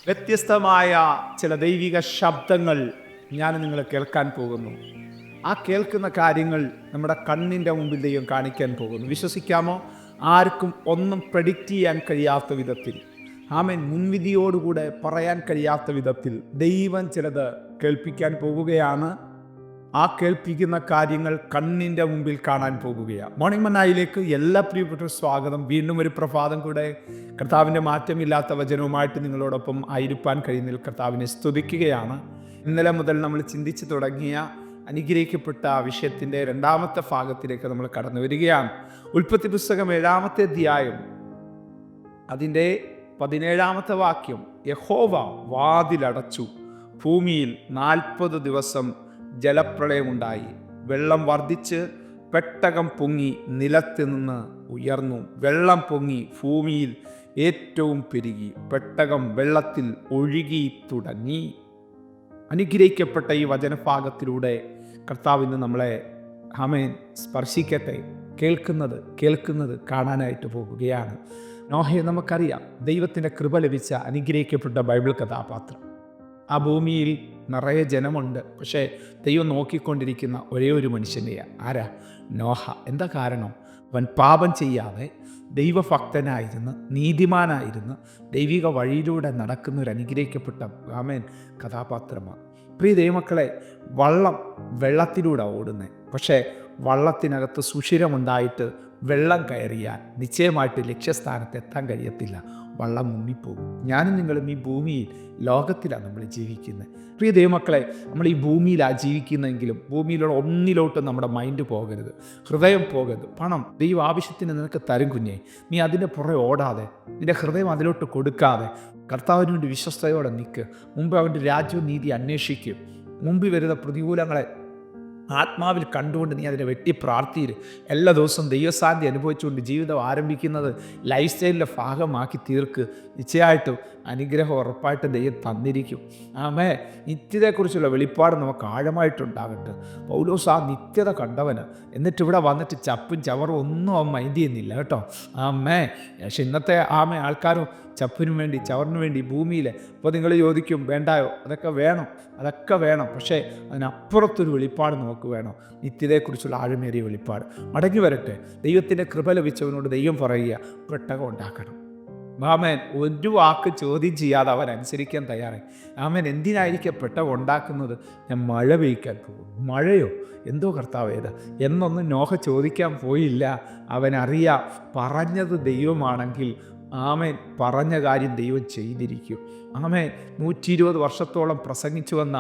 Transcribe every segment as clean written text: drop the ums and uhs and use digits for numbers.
വ്യത്യസ്തമായ ചില ദൈവിക ശബ്ദങ്ങൾ ഞാൻ നിങ്ങൾ കേൾക്കാൻ പോകുന്നു. ആ കേൾക്കുന്ന കാര്യങ്ങൾ നമ്മുടെ കണ്ണിൻ്റെ മുമ്പിൽ ദൈവം കാണിക്കാൻ പോകുന്നു. വിശ്വസിക്കാമോ? ആർക്കും ഒന്നും പ്രെഡിക്റ്റ് ചെയ്യാൻ കഴിയാത്ത വിധത്തിൽ, ആമേൻ, മുൻവിധിയോടുകൂടെ പറയാൻ കഴിയാത്ത വിധത്തിൽ ദൈവം ചിലത് കേൾപ്പിക്കാൻ പോവുകയാണ്. ആ കേൾപ്പിക്കുന്ന കാര്യങ്ങൾ കണ്ണിൻ്റെ മുമ്പിൽ കാണാൻ പോകുകയാണ്. മോർണിംഗ് മന്നായിലേക്ക് എല്ലാ പ്രിയപ്പെട്ട സ്വാഗതം. വീണ്ടും ഒരു പ്രഭാതം കൂടെ കർത്താവിൻ്റെ മാറ്റമില്ലാത്ത വചനവുമായിട്ട് നിങ്ങളോടൊപ്പം ആയിരിക്കാൻ കഴിയുന്നതിൽ കർത്താവിനെ സ്തുതിക്കുകയാണ്. ഇന്നലെ മുതൽ നമ്മൾ ചിന്തിച്ച് തുടങ്ങിയ അനുഗ്രഹിക്കപ്പെട്ട വിഷയത്തിൻ്റെ രണ്ടാമത്തെ ഭാഗത്തിലേക്ക് നമ്മൾ കടന്നു വരികയാണ്. ഉൽപ്പത്തി പുസ്തകം 7-ാമത്തെ അധ്യായം അതിൻ്റെ 17-ാമത്തെ വാക്യം. യഹോവ വാതിലടച്ചു, ഭൂമിയിൽ 40 ദിവസം ജലപ്രളയമുണ്ടായി, വെള്ളം വർദ്ധിച്ച് പെട്ടകം പൊങ്ങി നിലത്ത് നിന്ന് ഉയർന്നു, വെള്ളം പൊങ്ങി ഭൂമിയിൽ ഏറ്റവും പെരുകി, പെട്ടകം വെള്ളത്തിൽ ഒഴുകി തുടങ്ങി. അനുഗ്രഹിക്കപ്പെട്ട ഈ വചനഭാഗത്തിലൂടെ കർത്താവിന് നമ്മളെ ആമേൻ സ്പർശിക്കട്ടെ. കേൾക്കുന്നത് കാണാനായിട്ട് പോകുകയാണ്. നോഹയെ നമുക്കറിയാം, ദൈവത്തിൻ്റെ കൃപ ലഭിച്ച അനുഗ്രഹിക്കപ്പെട്ട ബൈബിൾ കഥാപാത്രം. ആ ഭൂമിയിൽ നിറയെ ജനമുണ്ട്, പക്ഷേ ദൈവം നോക്കിക്കൊണ്ടിരിക്കുന്ന ഒരേ ഒരു മനുഷ്യനെയാണ്. ആരാ? നോഹ. എന്താ കാരണം? അവൻ പാപം ചെയ്യാതെ ദൈവഭക്തനായിരുന്ന് നീതിമാനായിരുന്ന് ദൈവിക വഴിയിലൂടെ നടക്കുന്ന ഒരു അനുഗ്രഹിക്കപ്പെട്ട ആമേൻ കഥാപാത്രമാണ്. പ്രിയ ദൈവമക്കളെ, വെള്ളത്തിലൂടെ ഓടുന്നത്, പക്ഷേ വള്ളത്തിനകത്ത് സുഷിരമുണ്ടായിട്ട് വെള്ളം കയറിയാൽ നിശ്ചയമായിട്ട് ലക്ഷ്യസ്ഥാനത്ത് എത്താൻ കഴിയത്തില്ല. വള്ളം മുങ്ങിപ്പോകും. ഞാനും നിങ്ങളും ഈ ഭൂമിയിൽ, ലോകത്തിലാണ് നമ്മൾ ജീവിക്കുന്നത്. പ്രിയ ദൈവമക്കളെ, നമ്മൾ ഈ ഭൂമിയിലാണ് ജീവിക്കുന്നതെങ്കിലും ഭൂമിയിലുള്ള ഒന്നിലോട്ടും നമ്മുടെ മൈൻഡ് പോകരുത്, ഹൃദയം പോകരുത്. പണം ദൈവം ആവശ്യത്തിന് നിനക്ക് തരും കുഞ്ഞേ. നീ അതിൻ്റെ പുറകെ ഓടാതെ, നിൻ്റെ ഹൃദയം അതിലോട്ട് കൊടുക്കാതെ കർത്താവിന് വേണ്ടി വിശ്വസ്തയോടെ നിൽക്ക്. മുമ്പ് അവൻ്റെ രാജ്യവും നീതി അന്വേഷിക്കും. മുമ്പിൽ വരുന്ന പ്രതികൂലങ്ങളെ ആത്മാവിൽ കണ്ടുകൊണ്ട് നീ അതിനെ വെട്ടി പ്രാർത്ഥിയിര്. എല്ലാ ദിവസവും ദൈവസാന്നിധ്യം അനുഭവിച്ചുകൊണ്ട് ജീവിതം ആരംഭിക്കുന്നത് ലൈഫ് സ്റ്റൈലിൻ്റെ ഭാഗമാക്കി തീർക്ക്. നിശ്ചയമായിട്ടും അനുഗ്രഹം ഉറപ്പായിട്ട് ദൈവം തന്നിരിക്കും. ആമേ, നിത്യതയെക്കുറിച്ചുള്ള വെളിപ്പാട് നമുക്ക് ആഴമായിട്ടുണ്ടാകട്ടെ. പൗലോസ് ആ നിത്യത കണ്ടവന്, എന്നിട്ട് ഇവിടെ വന്നിട്ട് ചപ്പും ചവറും ഒന്നും അവൻ മൈൻഡ് ചെയ്യുന്നില്ല കേട്ടോ. ആമേ, പക്ഷെ ഇന്നത്തെ ആൾക്കാരും ചപ്പിനും വേണ്ടി ചവറിനു വേണ്ടി ഭൂമിയിൽ. അപ്പോൾ നിങ്ങൾ ചോദിക്കും, വേണ്ടായോ? അതൊക്കെ വേണം, പക്ഷേ അതിനപ്പുറത്തൊരു വെളിപ്പാട് നമുക്ക് വേണം. നിത്യതയെക്കുറിച്ചുള്ള ആഴമേറിയ വെളിപ്പാട്. മടങ്ങി വരട്ടെ. ദൈവത്തിൻ്റെ കൃപ ലഭിച്ചവനോട് ദൈവം പറയുക, പെട്ടകം ഉണ്ടാക്കണം. ആമേൻ. ഒരു വാക്ക് ചോദ്യം ചെയ്യാതെ അവൻ അനുസരിക്കാൻ തയ്യാറായി. ആമേൻ. എന്തിനായിരിക്കും പെട്ടകം ഉണ്ടാക്കുന്നത്? ഞാൻ മഴ പെയ്ക്കാൻ പോകും. മഴയോ? എന്തോ കർത്താവേത് എന്നൊന്നും നോഹ ചോദിക്കാൻ പോയില്ല. അവനറിയാം, പറഞ്ഞത് ദൈവമാണെങ്കിൽ ആമേൻ, പറഞ്ഞ കാര്യം ദൈവം ചെയ്തിരിക്കും. ആമേൻ. 120 വർഷത്തോളം പ്രസംഗിച്ചു വന്ന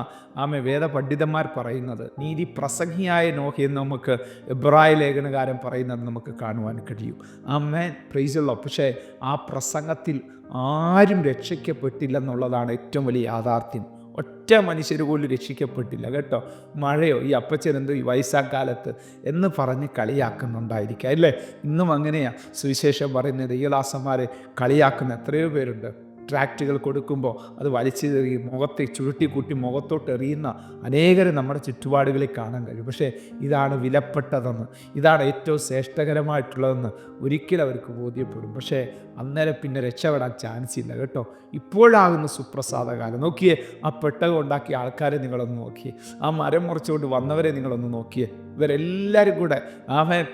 വേദ പണ്ഡിതന്മാർ പറയുന്നത്, നീതി പ്രസംഗിയായ നോഹയെന്ന് നമുക്ക് എബ്രായ ലേഖനകാരൻ പറയുന്നത് നമുക്ക് കാണുവാൻ കഴിയും. ആമേൻ. പ്രൈസുള്ള. പക്ഷേ ആ പ്രസംഗത്തിൽ ആരും രക്ഷിക്കപ്പെട്ടില്ലെന്നുള്ളതാണ് ഏറ്റവും വലിയ യാഥാർത്ഥ്യം. ഒറ്റ മനുഷ്യർ പോലും രക്ഷിക്കപ്പെട്ടില്ല കേട്ടോ. മഴയോ, ഈ അപ്പച്ചനെന്തോ ഈ വയസ്സാക്കാലത്ത് എന്ന് പറഞ്ഞ് കളിയാക്കുന്നുണ്ടായിരിക്കാം, അല്ലേ? ഇന്നും അങ്ങനെയാണ് സുവിശേഷം പറയുന്നത്. ദൈവദാസന്മാരെ കളിയാക്കുന്ന എത്രയോ പേരുണ്ട്. ട്രാക്റ്റുകൾ കൊടുക്കുമ്പോൾ അത് വലിച്ചെറിയും, മുഖത്തെ ചുരുട്ടിക്കൂട്ടി മുഖത്തോട്ട് എറിയുന്ന അനേകരെ നമ്മുടെ ചുറ്റുപാടുകളിൽ കാണാൻ കഴിയും. പക്ഷേ ഇതാണ് വിലപ്പെട്ടതെന്ന്, ഇതാണ് ഏറ്റവും ശ്രേഷ്ഠകരമായിട്ടുള്ളതെന്ന് ഒരിക്കലും അവർക്ക് ബോധ്യപ്പെടും. പക്ഷേ അന്നേരം പിന്നെ രക്ഷപ്പെടാൻ ചാൻസ് ഇല്ല കേട്ടോ. ഇപ്പോഴാകുന്ന സുപ്രസാദകാലം. നോക്കിയേ, ആ പെട്ടകം ഉണ്ടാക്കിയ ആൾക്കാരെ നിങ്ങളൊന്ന് നോക്കിയേ, ആ മരം മുറിച്ചുകൊണ്ട് വന്നവരെ നിങ്ങളൊന്ന് നോക്കിയേ. ഇവരെല്ലാവരും കൂടെ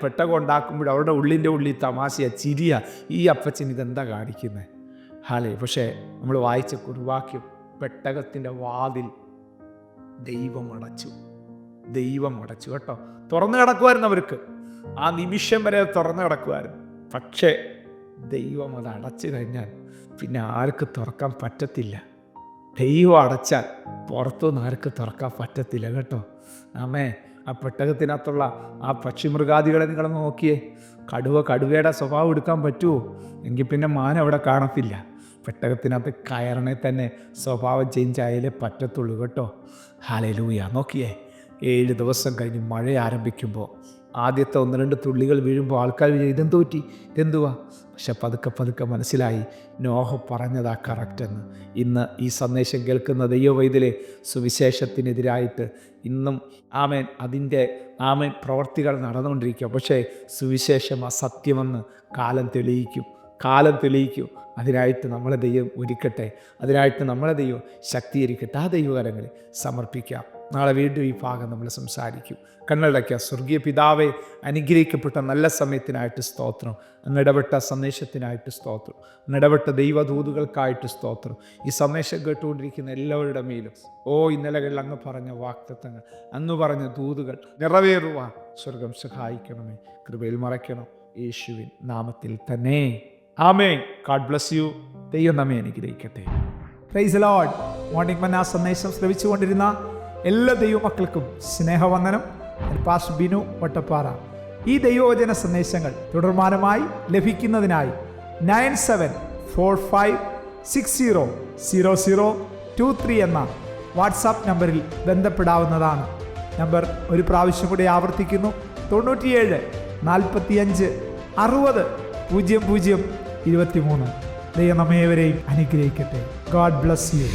പെട്ടകം ഉണ്ടാക്കുമ്പോൾ അവരുടെ ഉള്ളിൽ തമാശയാ, ചിരിയ. ഈ അപ്പച്ചൻ ഇതെന്താ കാണിക്കുന്നത്? പക്ഷേ നമ്മൾ വായിച്ച കുറുവാക്യം, പെട്ടകത്തിൻ്റെ വാതിൽ ദൈവം അടച്ചു കേട്ടോ. തുറന്നു കിടക്കുമായിരുന്നു അവർക്ക്, ആ നിമിഷം വരെ തുറന്നു കിടക്കുമായിരുന്നു. പക്ഷേ ദൈവം അത് അടച്ചു കഴിഞ്ഞാൽ പിന്നെ ആർക്ക് തുറക്കാൻ പറ്റത്തില്ല. ദൈവം അടച്ചാൽ പുറത്തുനിന്ന് ആർക്ക് തുറക്കാൻ പറ്റത്തില്ല കേട്ടോ. ആമേ. ആ പെട്ടകത്തിനകത്തുള്ള ആ പക്ഷിമൃഗാദികളെ നിങ്ങൾ നോക്കിയേ. കടുവയുടെ സ്വഭാവം എടുക്കാൻ പറ്റുമോ? എങ്കിൽ പിന്നെ മാൻ അവിടെ കാണത്തില്ല. പെട്ടകത്തിനകത്ത് കയറണേ തന്നെ സ്വഭാവം ചേഞ്ച് ആയാലേ പറ്റത്തുള്ളൂ കേട്ടോ. ഹല്ലേലൂയ. നോക്കിയേ, 7 ദിവസം കഴിഞ്ഞ് മഴ ആരംഭിക്കുമ്പോൾ ആദ്യത്തെ 1-2 തുള്ളികൾ വീഴുമ്പോൾ ആൾക്കാർ ഇതെന്തുവാ? പക്ഷെ പതുക്കെ മനസ്സിലായി, നോഹ പറഞ്ഞതാ കറക്റ്റെന്ന്. ഇന്ന് ഈ സന്ദേശം കേൾക്കുന്ന ദൈവവൈദ്യരെ സുവിശേഷത്തിനെതിരായിട്ട് ഇന്നും അതിൻ്റെ പ്രവർത്തികൾ നടന്നുകൊണ്ടിരിക്കുക. പക്ഷേ സുവിശേഷം അസത്യമെന്ന് കാലം തെളിയിക്കും. കാലം തെളിയിക്കൂ. അതിനായിട്ട് നമ്മളെ ദൈവം ഒരുക്കട്ടെ, അതിനായിട്ട് നമ്മളെ ദൈവം ശക്തീകരിക്കട്ടെ. ആ ദൈവകരങ്ങളിൽ സമർപ്പിക്കാം. നാളെ വീണ്ടും ഈ ഭാഗം നമ്മൾ സംസാരിക്കും. കണ്ണടയ്ക്കാം. സ്വർഗീയ പിതാവേ, അനുഗ്രഹിക്കപ്പെട്ട നല്ല സമയത്തിനായിട്ട് സ്തോത്രം, അങ്ങിടപെട്ട സന്ദേശത്തിനായിട്ട് സ്തോത്രം, അങ്ങിടപെട്ട ദൈവദൂതുകൾക്കായിട്ട് സ്തോത്രം. ഈ സന്ദേശം കേട്ടുകൊണ്ടിരിക്കുന്ന എല്ലാവരുടെ മേലും ഇന്നലകളിൽ അങ്ങ് പറഞ്ഞ വാഗ്ദത്തങ്ങൾ, അങ്ങ് പറഞ്ഞ ദൂതുകൾ നിറവേറുവാൻ സ്വർഗം സഹായിക്കണമേ. കൃപയിൽ മറയ്ക്കണം, യേശുവിൻ നാമത്തിൽ തന്നെ. ആമേൻ. God bless you. ദൈവം നമ്മെ അനുഗ്രഹിക്കട്ടെ. Praise the Lord. മോർണിംഗ് മന്ന സന്ദേശം ശ്രവിച്ചുകൊണ്ടിരുന്ന എല്ലാ ദൈവമക്കൾക്കും സ്നേഹവന്ദനം. പാസ്റ്റർ ബിനു വട്ടപ്പാറ. ഈ ദൈവവചന സന്ദേശങ്ങൾ തുടർമാനമായി ലഭിക്കുന്നതിനായി 9745600023 എന്ന വാട്സാപ്പ് നമ്പറിൽ ബന്ധപ്പെടാവുന്നതാണ്. നമ്പർ ഒരു പ്രാവശ്യം കൂടി ആവർത്തിക്കുന്നു: 97 45 60 00 23. ദൈവം നമ്മേവരെയും അനുഗ്രഹിക്കട്ടെ. God bless U.